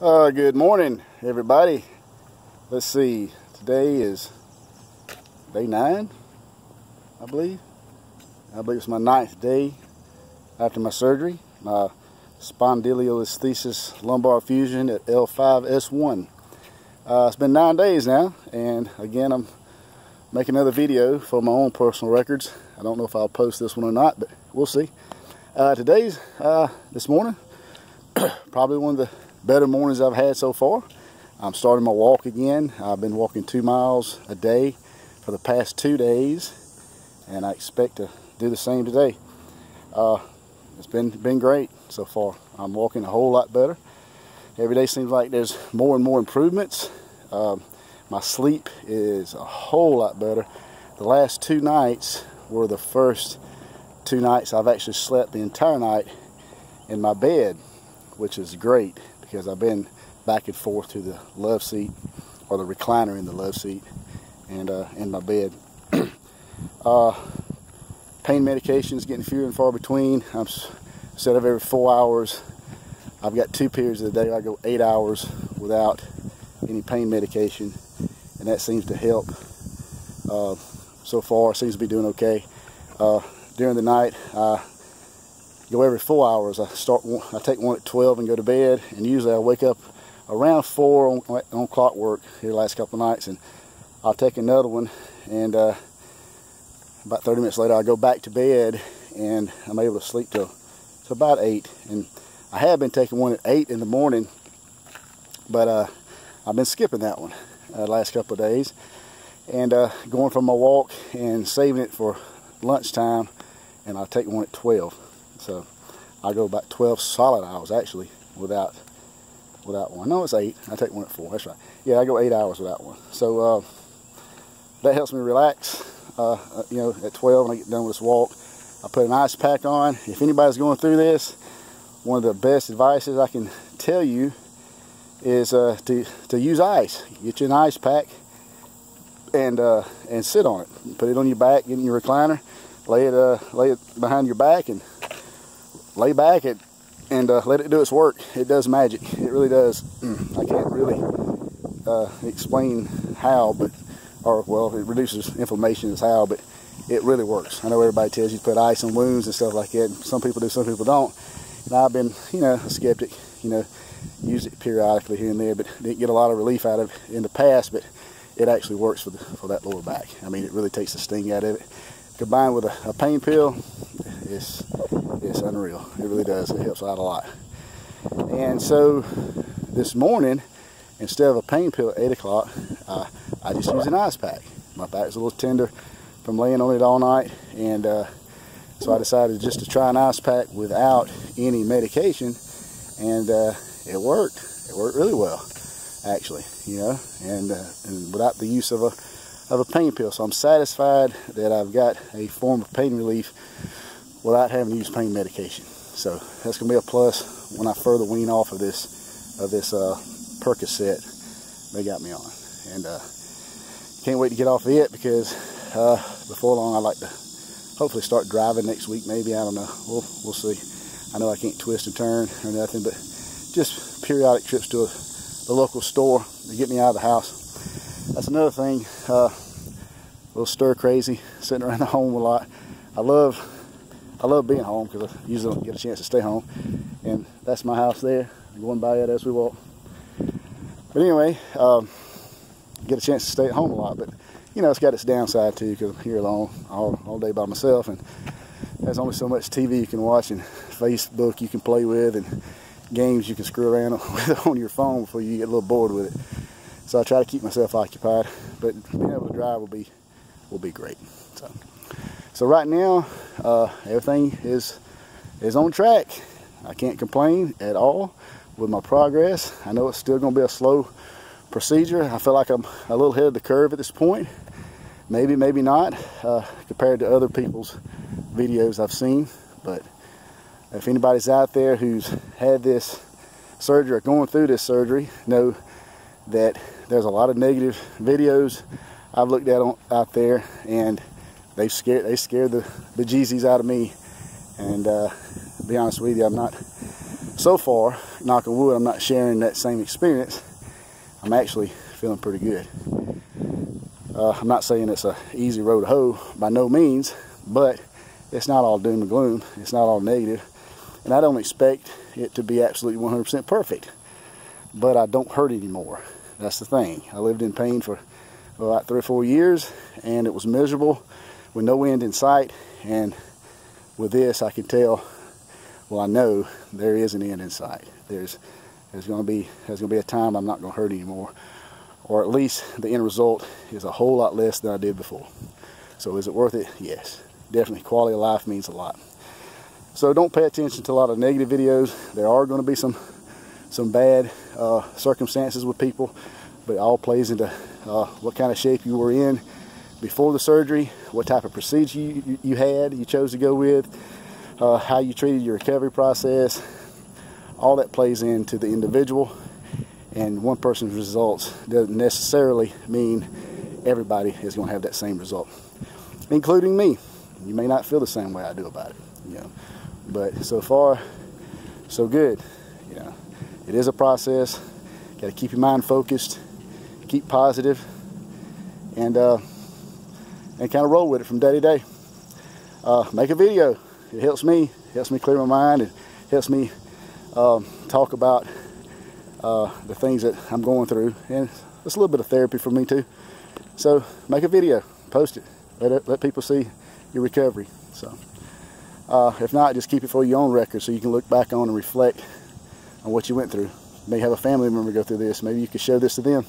Good morning, everybody. Let's see, today is day 9, I believe. It's my 9th day after my surgery, my spondylolisthesis lumbar fusion at L5-S1. It's been 9 days now, and again, I'm making another video for my own personal records. I don't know if I'll post this one or not, but we'll see. This morning, probably one of the better mornings I've had so far. I'm starting my walk again. I've been walking 2 miles a day for the past 2 days, and I expect to do the same today. It's been great so far. I'm walking a whole lot better. Every day seems like there's more and more improvements. My sleep is a whole lot better. The last 2 nights were the first 2 nights I've actually slept the entire night in my bed, which is great because I've been back and forth to the love seat or the recliner in the love seat and in my bed. Pain medication is getting fewer and far between. Instead of every 4 hours, I've got 2 periods of the day I go 8 hours without any pain medication, and that seems to help. So far, it seems to be doing okay. During the night, I go every 4 hours. I take one at 12 and go to bed, and usually I wake up around 4 on clockwork here the last couple of nights, and I'll take another one, and about 30 minutes later I go back to bed, and I'm able to sleep till about 8. And I have been taking one at 8 in the morning, but I've been skipping that one the last couple of days, and going for my walk and saving it for lunchtime, and I'll take one at 12. So I go about 12 solid hours actually without one. No, it's 8. I take one at 4. That's right. Yeah, I go 8 hours without one. So that helps me relax. At 12 when I get done with this walk, I put an ice pack on. If anybody's going through this, one of the best advices I can tell you is to use ice. Get you an ice pack and sit on it. Put it on your back, get in your recliner, lay it behind your back, and lay back and let it do its work. It does magic. It really does. I can't really explain how, but it reduces inflammation is how, but it really works. I know everybody tells you to put ice on wounds and stuff like that. Some people do, some people don't. And I've been, a skeptic. Use it periodically here and there, but didn't get a lot of relief out of it in the past. But it actually works for that lower back. I mean, it really takes the sting out of it. Combined with a pain pill, it's unreal. It really does. It helps out a lot. And so this morning, instead of a pain pill at 8 o'clock, I just use an ice pack. My back's a little tender from laying on it all night, and so I decided just to try an ice pack without any medication, and it worked. It worked really well, actually, and without the use of a pain pill. So I'm satisfied that I've got a form of pain relief without having to use pain medication. So that's gonna be a plus when I further wean off of this Percocet they got me on, and can't wait to get off of it because before long I'd like to hopefully start driving next week. Maybe, I don't know. We'll see. I know I can't twist and turn or nothing, but just periodic trips to the local store to get me out of the house. That's another thing. A little stir crazy, sitting around the home a lot. I love being home because I usually don't get a chance to stay home, and that's my house there. I'm going by it as we walk. But anyway, get a chance to stay at home a lot, but it's got its downside too, because I'm here alone all day by myself, and there's only so much TV you can watch and Facebook you can play with and games you can screw around with on your phone before you get a little bored with it. So I try to keep myself occupied, but being able to drive will be great. So right now, everything is on track. I can't complain at all with my progress. I know it's still going to be a slow procedure. I feel like I'm a little ahead of the curve at this point. Maybe, maybe not, compared to other people's videos I've seen. But if anybody's out there who's had this surgery or going through this surgery, know that there's a lot of negative videos I've looked at out there, and they scared the bejesus out of me. And to be honest with you, I'm not so far knock on wood, I'm not sharing that same experience, I'm actually feeling pretty good. I'm not saying it's an easy road to hoe, by no means, but it's not all doom and gloom. It's not all negative. And I don't expect it to be absolutely 100% perfect, but I don't hurt anymore. That's the thing. I lived in pain for about 3 or 4 years, and it was miserable with no end in sight. And with this, I can tell, well, I know there is an end in sight. There's going to be a time I'm not going to hurt anymore, or at least the end result is a whole lot less than I did before. So is it worth it? Yes, definitely. Quality of life means a lot. So don't pay attention to a lot of negative videos. There are going to be some bad circumstances with people, but it all plays into what kind of shape you were in before the surgery, what type of procedure you chose to go with, how you treated your recovery process. All that plays into the individual, and one person's results doesn't necessarily mean everybody is going to have that same result, including me. You may not feel the same way I do about it, you know, but so far, so good. You know, it is a process. Got to keep your mind focused, keep positive, and kind of roll with it from day to day. Make a video. It helps me clear my mind. It helps me talk about the things that I'm going through, and it's a little bit of therapy for me too. So make a video, post it, let people see your recovery. So if not, just keep it for your own record so you can look back on and reflect on what you went through. You may have a family member go through this. Maybe you could show this to them.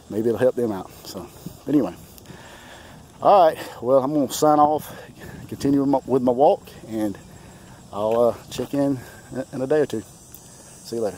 Maybe it'll help them out. So anyway, all right, well, I'm going to sign off, continue with my walk, and I'll check in a day or two. See you later.